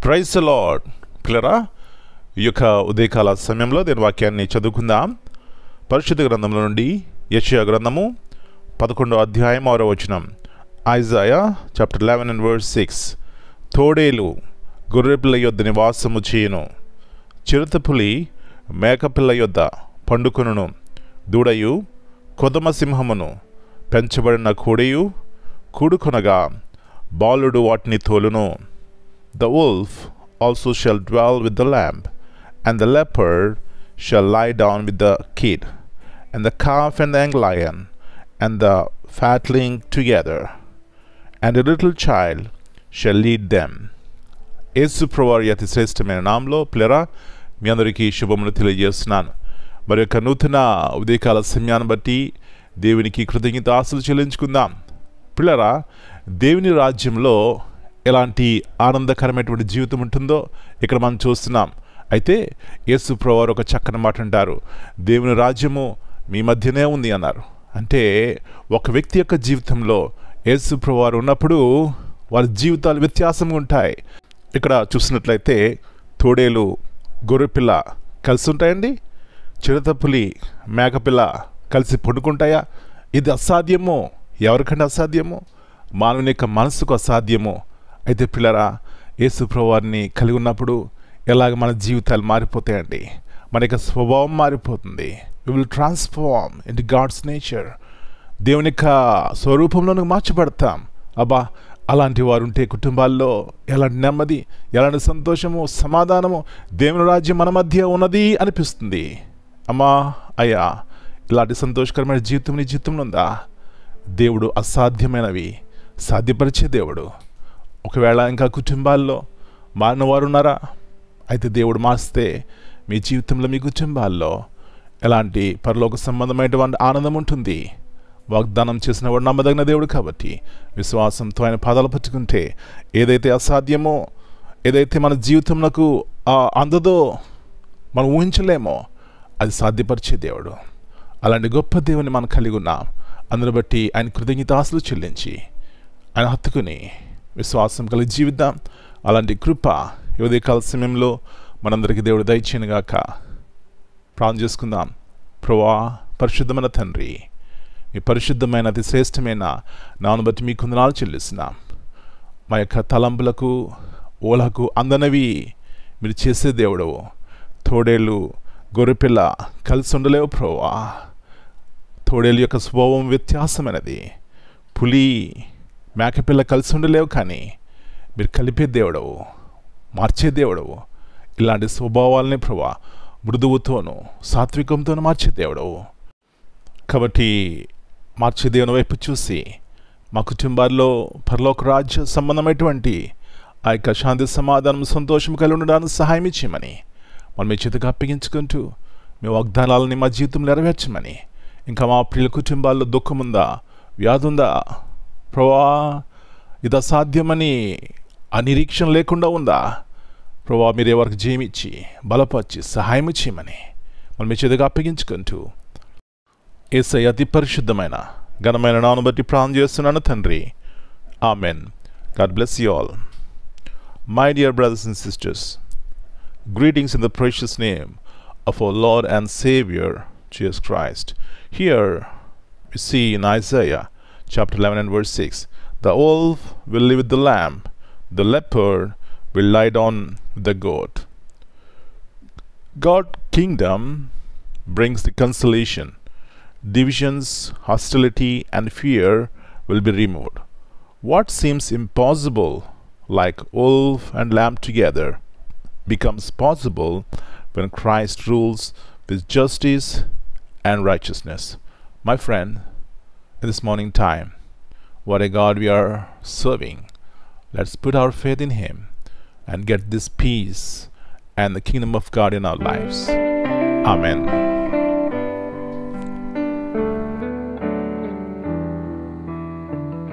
Praise the lord. పిల్లరా, ఈ యొక్క ఉదయకాల సమయంలో దీని వాక్యాన్ని చదువుకుందాం. పరిశుద్ధ గ్రంథంలో నుండి యెషయా గ్రంథము 11వ అధ్యాయం 6వ వచనం. Isaiah chapter 11 and verse 6. తోడేలు గొర్రెపిల్ల యొద్ద నివాసము చేయును, చిరుతపులి మేకపిల్ల యొద్ద పండుకొనును, దూడయు కొదమ సింహమును పెంచబడిన కోడెయు కూడుకొనగా బాలుడు వాటిని తోలును. The wolf also shall dwell with the lamb, and the leopard shall lie down with the kid, and the calf and the young lion, and the fatling together, and a little child shall lead them. యేసు ప్రభువారి అతి శ్రేష్టమైన నామంలో పిల్లరా మీ అందరికీ శుభములు తెలియజేస్తున్నాను. మరి యొక్క నూతన ఉదయకాల సమయాన్ని బట్టి దేవునికి కృతజ్ఞతాస్తులు చెల్లించుకుందాం. పిల్లరా, దేవుని రాజ్యంలో ఎలాంటి ఆనందకరమైనటువంటి జీవితం ఉంటుందో ఇక్కడ మనం చూస్తున్నాం. అయితే యేసు ప్రభువారు ఒక చక్కని మాట అంటారు, దేవుని రాజ్యము మీ మధ్యనే ఉంది అన్నారు. అంటే ఒక వ్యక్తి యొక్క జీవితంలో యేసు ప్రభువారు ఉన్నప్పుడు వారి జీవితాలు వ్యత్యాసంగా ఉంటాయి. ఇక్కడ చూసినట్లయితే తోడేలు గొర్రెపిల్ల కలిసి ఉంటాయండి, చిరుతపులి మేకపిల్ల కలిసి పండుకుంటాయా? ఇది అసాధ్యము. ఎవరికంటే అసాధ్యము? మానవుని యొక్క మనసుకు అసాధ్యము. అయితే పిల్లరా, యేసు ప్రభువారిని కలిగి ఉన్నప్పుడు ఎలాగ మన జీవితాలు మారిపోతాయండి. మన యొక్క స్వభావం మారిపోతుంది. We will transform into God's nature. దేవుని యొక్క స్వరూపంలోకి మార్చబడతాం. అబ్బా, అలాంటి వారు ఉంటే కుటుంబాల్లో ఎలాంటి నెమ్మది, ఎలాంటి సంతోషము, సమాధానము, దేవుని రాజ్యం మన మధ్య ఉన్నది అనిపిస్తుంది. అమ్మా, అయ్యా, ఇలాంటి సంతోషకరమైన జీవితం నీ జీవితంలో ఉందా? దేవుడు అసాధ్యమైనవి సాధ్యపరిచే దేవుడు. ఒకవేళ ఇంకా కుటుంబాల్లో మారిన వారు ఉన్నారా? అయితే దేవుడు మార్స్తే మీ జీవితంలో మీ కుటుంబాల్లో ఎలాంటి పరలోక సంబంధమైనటువంటి ఆనందం ఉంటుంది. వాగ్దానం చేసిన వాడు నమ్మదగిన దేవుడు కాబట్టి విశ్వాసంతో ఆయన పాదాలు పట్టుకుంటే ఏదైతే అసాధ్యమో, ఏదైతే మన జీవితంలో అందదో, మనం ఊహించలేమో, అది సాధ్యపరిచే దేవుడు. అలాంటి గొప్ప దేవుని మనం కలిగి ఉన్నాం. అందును బట్టి ఆయన కృతజ్ఞతాస్తులు చెల్లించి ఆయన హత్తుకుని విశ్వాసం కలిగి జీవిద్దాం. అలాంటి కృప ఈ ఉదయకాల సమయంలో మనందరికీ దేవుడు దయచేయనుగాక. ప్రార్థన చేసుకుందాం. ప్రభువా, పరిశుద్ధమైన తండ్రి, మీ పరిశుద్ధమైన అతి శ్రేష్టమైన నాను బట్టి మీ కొందనాలు చెల్లిస్తున్నాం. మా యొక్క తలంపులకు ఊహలకు అందనవి మీరు చేసే దేవుడు. తోడేళ్ళు గొర్రెపిల్ల కలిసి ఉండలేవు ప్రభువా. తోడేలు యొక్క స్వభావం వ్యత్యాసమైనది. పులి మేకపిల్ల కలిసి ఉండలేవు, కానీ మీరు కలిపే దేవుడవు, మార్చే దేవుడవు. ఇలాంటి స్వభావాలని ప్రభువా మృదువుతోనూ సాత్వికంతోనూ మార్చే దేవుడవు. కాబట్టి మార్చే దేవుని వైపు చూసి మా కుటుంబాల్లో పరలోక రాజ్య సంబంధమైనటువంటి ఆ యొక్క శాంతి, సమాధానం, సంతోషం కలిగి ఉండడానికి సహాయం ఇచ్చేయమని మనం మీ చేతికి అప్పగించుకుంటూ మీ వాగ్దానాలని మా జీవితంలో నెరవేర్చమని, ఇంకా మా ప్రియుల కుటుంబాల్లో దుఃఖం ఉందా, వ్యాధి ఉందా ప్రభువా, ఇది అసాధ్యమని ఆ నిరీక్షణ లేకుండా ఉందా ప్రభువా, మీరే వారికి జయమిచ్చి బలపరిచి సహాయం చేయమని మనం మీ చేతికి అప్పగించుకుంటూ యేసయ్య అతి పరిశుద్ధమైన ఘనమైన నామమును బట్టి ప్రార్థన చేస్తున్నాను తండ్రి. Amen. God bless you all. My dear brothers and sisters, greetings in the precious name of our Lord and Savior Jesus Christ. Here we see in Isaiah chapter 11 and verse 6, the wolf will live with the lamb, the leopard will lie down with the goat. God's kingdom brings the consolation. Divisions, hostility and fear will be removed. What seems impossible, like wolf and lamb together, becomes possible when Christ rules with justice and righteousness. My friend, in this morning time, what a God we are serving. Let's put our faith in Him and get this peace and the kingdom of God in our lives. Amen.